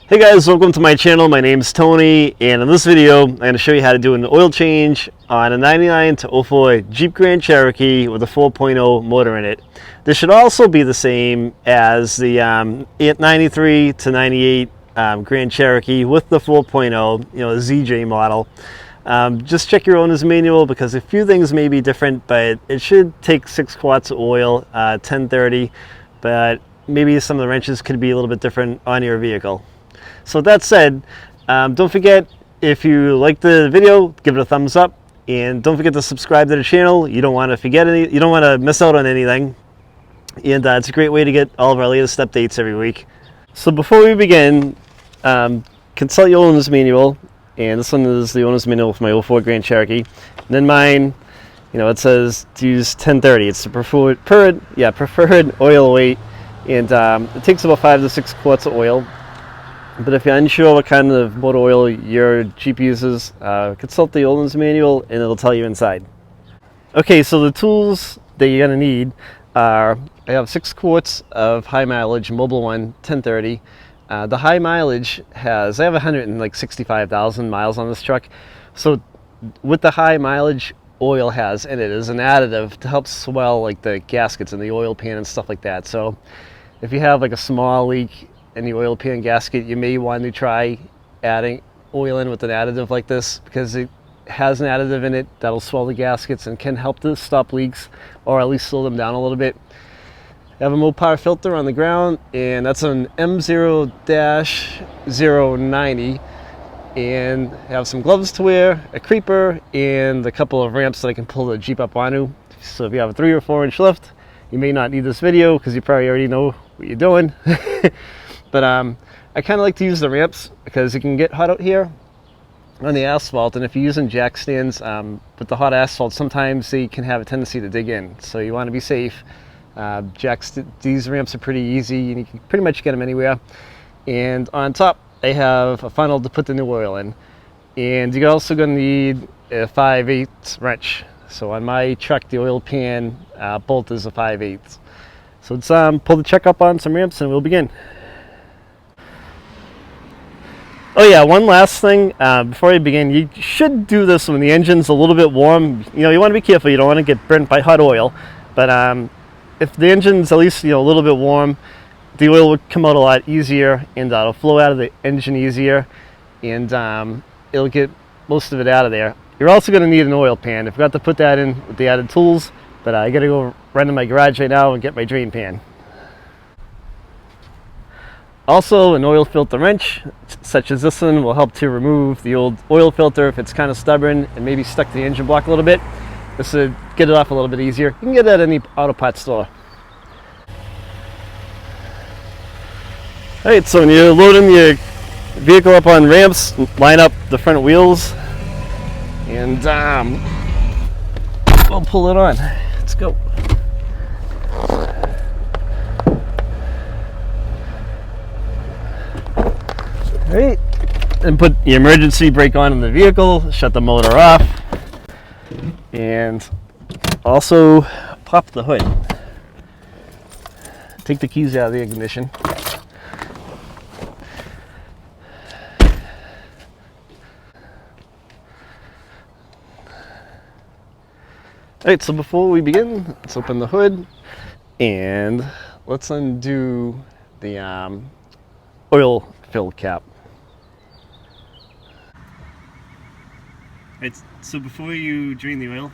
Hey guys, welcome to my channel. My name is Tony, and in this video I'm going to show you how to do an oil change on a 99 to 04 Jeep Grand Cherokee with a 4.0 motor in it. This should also be the same as the 93 to 98 Grand Cherokee with the 4.0, the ZJ model. Just check your owner's manual because a few things may be different, but it should take 6 quarts of oil, 1030, but maybe some of the wrenches could be a little bit different on your vehicle. So with that said, don't forget, if you like the video, give it a thumbs up, and don't forget to subscribe to the channel. You don't want to miss out on anything, and it's a great way to get all of our latest updates every week. So before we begin, consult your owner's manual, and this one is the owner's manual for my 04 Grand Cherokee. And then mine, it says to use 1030. It's the preferred oil weight, and it takes about 5 to 6 quarts of oil. But if you're unsure what kind of motor oil your Jeep uses, consult the owner's manual and it'll tell you inside. Okay, so the tools that you're going to need are, I have 6 quarts of high mileage Mobil 1 1030. The high mileage I have 165,000 miles on this truck. So what the high mileage oil has in it is an additive to help swell like the gaskets and the oil pan and stuff like that. So if you have like a small leak in the oil pan gasket, you may want to try adding oil in with an additive like this, because it has an additive in it that'll swell the gaskets and can help to stop leaks or at least slow them down a little bit. I have a Mopar filter on the ground, and that's an M0-090, and I have some gloves to wear, a creeper, and a couple of ramps that I can pull the Jeep up onto. So if you have a 3 or 4 inch lift, you may not need this video because you probably already know what you're doing. But I kind of like to use the ramps because it can get hot out here on the asphalt, and if you're using jack stands with the hot asphalt, sometimes they can have a tendency to dig in. So you want to be safe. These ramps are pretty easy, and you can pretty much get them anywhere. And on top, I have a funnel to put the new oil in. And you're also going to need a 5/8 wrench. So on my truck, the oil pan bolt is a 5/8. So let's pull the truck up on some ramps and we'll begin. Oh yeah, one last thing before you begin, you should do this when the engine's a little bit warm. You want to be careful, you don't want to get burnt by hot oil, but if the engine's at least a little bit warm, the oil will come out a lot easier, and it'll flow out of the engine easier, and it'll get most of it out of there. You're also going to need an oil pan. I forgot to put that in with the added tools, but I got to go run to my garage right now and get my drain pan. Also, an oil filter wrench, such as this one, will help to remove the old oil filter if it's kind of stubborn and maybe stuck to the engine block a little bit. This would get it off a little bit easier. You can get that at any auto parts store. Alright, so when you're loading your vehicle up on ramps, line up the front wheels, and we'll pull it on. Let's go. Alright, and put the emergency brake on in the vehicle, shut the motor off, and also pop the hood. Take the keys out of the ignition. Alright, so before we begin, let's open the hood and let's undo the oil fill cap. Alright, so before you drain the oil,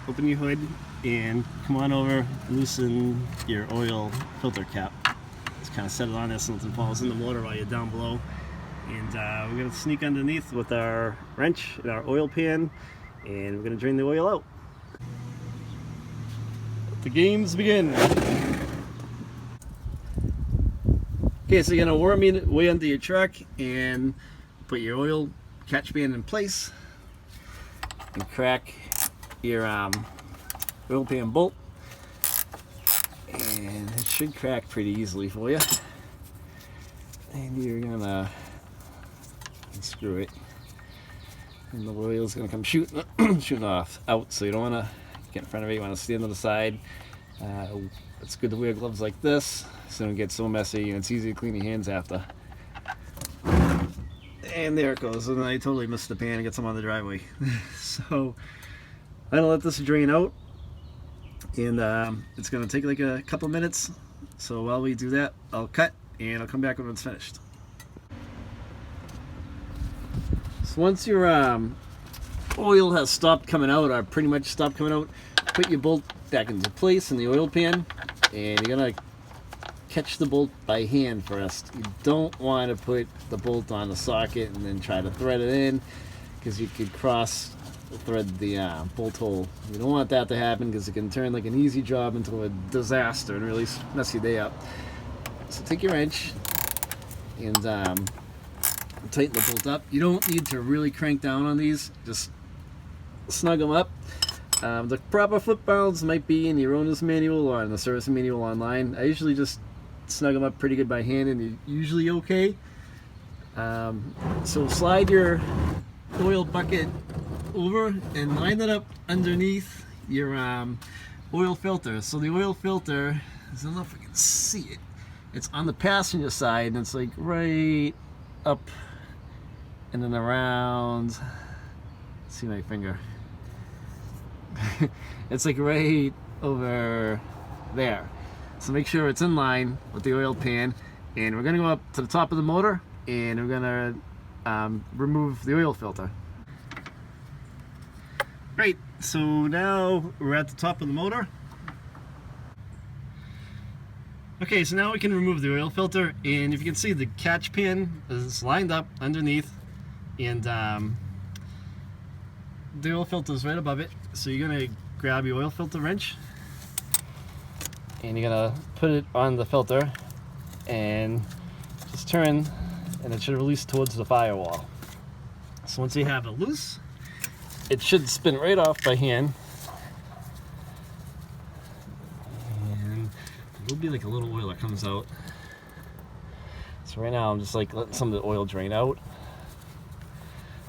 open your hood and come on over, loosen your oil filter cap. Just kind of set it on there so nothing falls in the water while you're down below. And we're going to sneak underneath with our wrench and our oil pan, and we're going to drain the oil out. Let the games begin. Okay, so you're going to worm your way under your truck and put your oil catch band in place and crack your oil pan bolt, and it should crack pretty easily for you. And you're going to unscrew it, and the oil's going to come shooting out, so you don't want to get in front of it. You want to stand on the side. It's good to wear gloves like this so you don't get so messy, and it's easy to clean your hands after. And there it goes. And I totally missed the pan and get some on the driveway. So I'm gonna let this drain out, and it's gonna take like a couple minutes. So while we do that, I'll cut and I'll come back when it's finished. So once your oil has stopped coming out, or pretty much stopped coming out, put your bolt back into place in the oil pan, and you're gonna catch the bolt by hand first. You don't want to put the bolt on the socket and then try to thread it in, because you could cross thread the bolt hole. You don't want that to happen, because it can turn like an easy job into a disaster and really mess your day up. So take your wrench and tighten the bolt up. You don't need to really crank down on these, just snug them up. The proper foot bounds might be in your owner's manual or in the service manual online. I usually just snug them up pretty good by hand, and you're usually okay. So slide your oil bucket over and line it up underneath your oil filter. So the oil filter, I don't know if I can see it, it's on the passenger side, and it's like right up and then around. See my finger. It's like right over there. So make sure it's in line with the oil pan, and we're gonna go up to the top of the motor, and we're gonna remove the oil filter. Right, so now we're at the top of the motor. Okay, so now we can remove the oil filter, and if you can see, the catch pan is lined up underneath, and the oil filter is right above it. So you're gonna grab your oil filter wrench, and you're gonna put it on the filter and just turn, and it should release towards the firewall. So once you have it loose, it should spin right off by hand, and there'll be like a little oil that comes out. So right now I'm just like letting some of the oil drain out.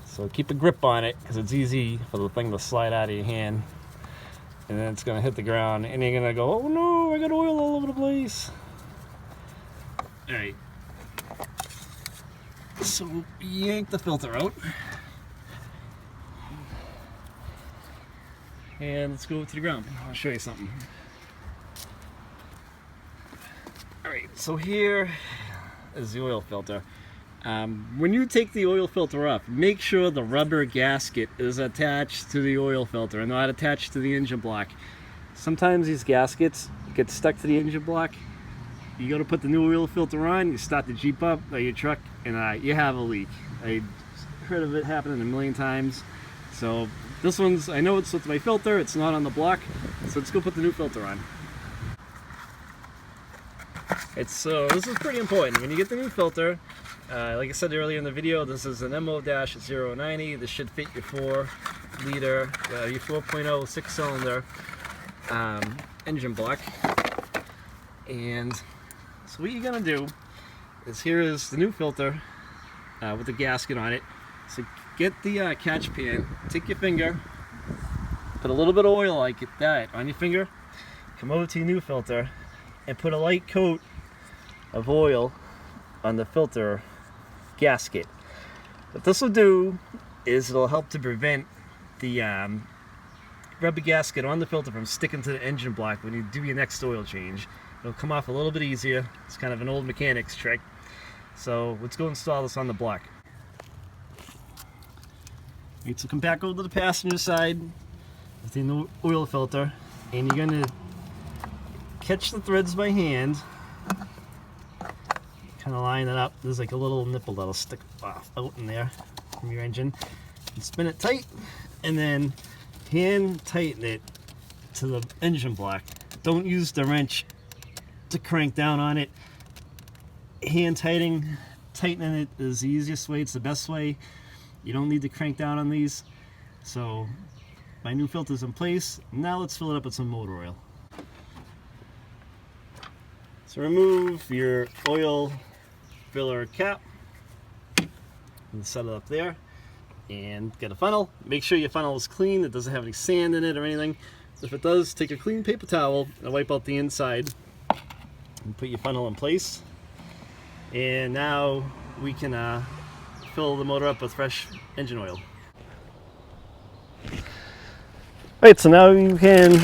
So keep a grip on it, because it's easy for the thing to slide out of your hand, and then it's going to hit the ground, and you're going to go, oh no, I got oil all over the place. Alright, so yank the filter out, and let's go to the ground. I'll show you something. Alright, so here is the oil filter. When you take the oil filter off, make sure the rubber gasket is attached to the oil filter and not attached to the engine block. Sometimes these gaskets get stuck to the engine block. You got to put the new oil filter on, you start the Jeep up or your truck, and you have a leak. I heard of it happening a million times. So this one's, I know it's with my filter, it's not on the block, so let's go put the new filter on. This is pretty important. When you get the new filter, like I said earlier in the video, this is an MO-090. This should fit your 4-liter, your 4.0 6-cylinder engine block. And so what you're gonna do is, here is the new filter with the gasket on it. So get the catch pan, take your finger, put a little bit of oil like that on your finger, come over to your new filter, and put a light coat of oil on the filter gasket. What this will do is it'll help to prevent the rubber gasket on the filter from sticking to the engine block when you do your next oil change. It'll come off a little bit easier. It's kind of an old mechanic's trick. So let's go install this on the block. Right, so come back over to the passenger side with the new oil filter, and you're going to catch the threads by hand. Kind of line it up. There's like a little nipple that'll stick off out in there from your engine, and spin it tight, and then hand tighten it to the engine block. Don't use the wrench to crank down on it. Hand tightening it is the easiest way. It's the best way. You don't need to crank down on these. So my new filter's in place. Now let's fill it up with some motor oil. So remove your oil filler cap and set it up there, and get a funnel. Make sure your funnel is clean, it doesn't have any sand in it or anything. If it does, take a clean paper towel and wipe out the inside and put your funnel in place. And now we can fill the motor up with fresh engine oil. Alright, so now you can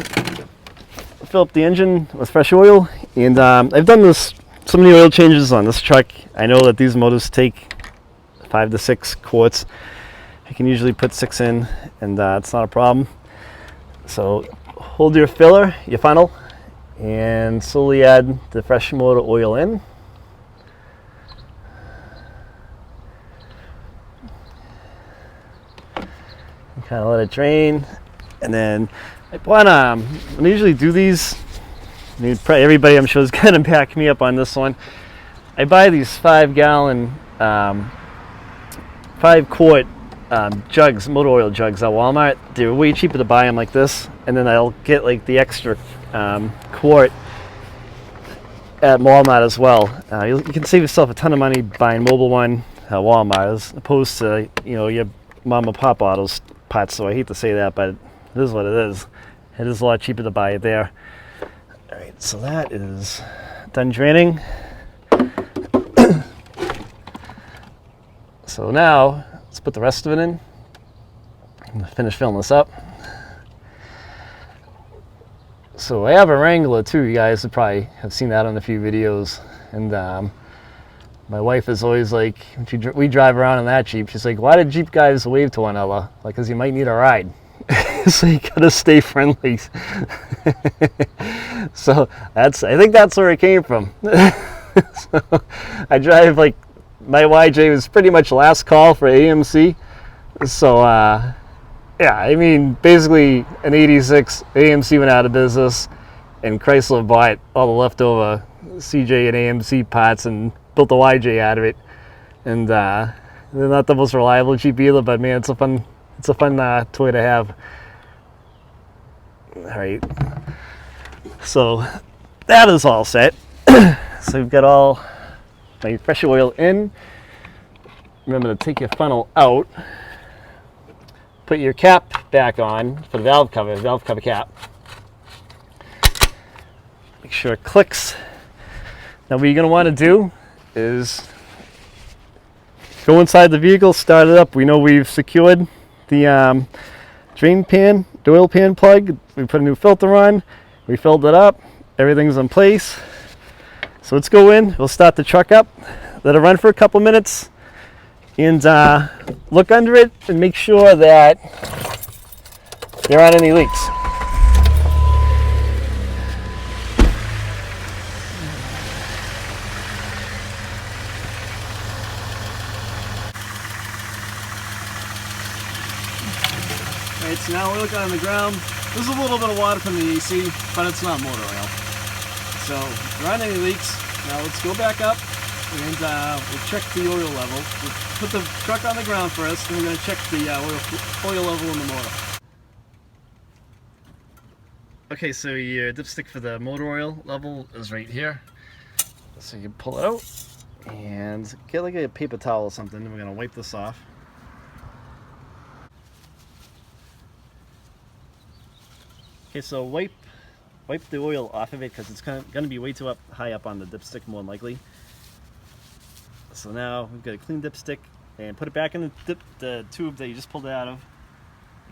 fill up the engine with fresh oil, and I've done this so many oil changes on this truck. I know that these motors take 5 to 6 quarts. I can usually put 6 in, and it's not a problem. So hold your filler, your funnel, and slowly add the fresh motor oil in. Kind of let it drain, and then I want when I usually do these, I mean, everybody I'm sure is gonna back me up on this one. I buy these 5-gallon, 5-quart jugs, motor oil jugs at Walmart. They're way cheaper to buy them like this, and then I'll get like the extra quart at Walmart as well. You can save yourself a ton of money buying Mobile One at Walmart as opposed to, you know, your mom and pop autos parts. So I hate to say that, but it is what it is. It is a lot cheaper to buy it there. All right, so that is done draining. So now let's put the rest of it in. I'm gonna finish filling this up. So I have a Wrangler too. You guys would probably have seen that on a few videos. And my wife is always like, we drive around in that Jeep, she's like, why did Jeep guys wave to one another? Like, because you might need a ride. So you gotta stay friendly. So I think that's where it came from. So I drive like, my YJ was pretty much last call for AMC. So yeah, I mean, basically an 86, AMC went out of business, and Chrysler bought all the leftover CJ and AMC parts and built a YJ out of it. And they're not the most reliable Jeep either, but man, it's a fun toy to have. All right, so that is all set. So we've got all my fresh oil in. Remember to take your funnel out. Put your cap back on for the valve cover cap. Make sure it clicks. Now what you're going to want to do is go inside the vehicle, start it up. We know we've secured the drain pan, the oil pan plug. We put a new filter on. We filled it up. Everything's in place. So let's go in. We'll start the truck up. Let it run for a couple minutes. And look under it and make sure that there aren't any leaks. Alright, so now oil got on the ground. There's a little bit of water from the AC, but it's not motor oil. So there aren't any leaks. Now let's go back up and we'll check the oil level. We'll put the truck on the ground first, and we're going to check the oil level in the motor. Okay, so your dipstick for the motor oil level is right here. So you pull it out and get like a paper towel or something, and we're going to wipe this off. Okay, so wipe the oil off of it because it's going to be way too high up on the dipstick more than likely. So now we've got a clean dipstick, and put it back in the tube that you just pulled it out of,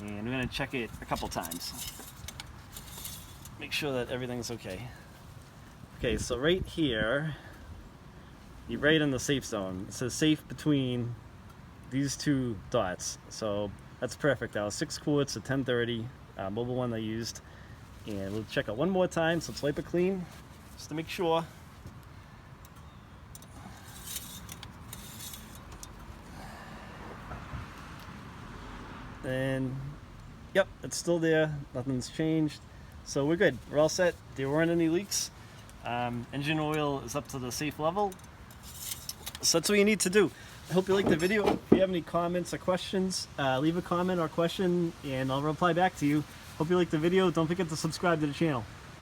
and we're going to check it a couple times. Make sure that everything's okay. Okay, so right here, you're right in the safe zone. It says safe between these two dots. So that's perfect. That was 6 quarts at 1030, Mobile One I used. And we'll check it one more time, so let's wipe it clean, just to make sure. And yep, it's still there, nothing's changed. So we're good, we're all set. There weren't any leaks. Engine oil is up to the safe level. So that's what you need to do. I hope you liked the video. If you have any comments or questions, leave a comment or question and I'll reply back to you. Hope you liked the video. Don't forget to subscribe to the channel.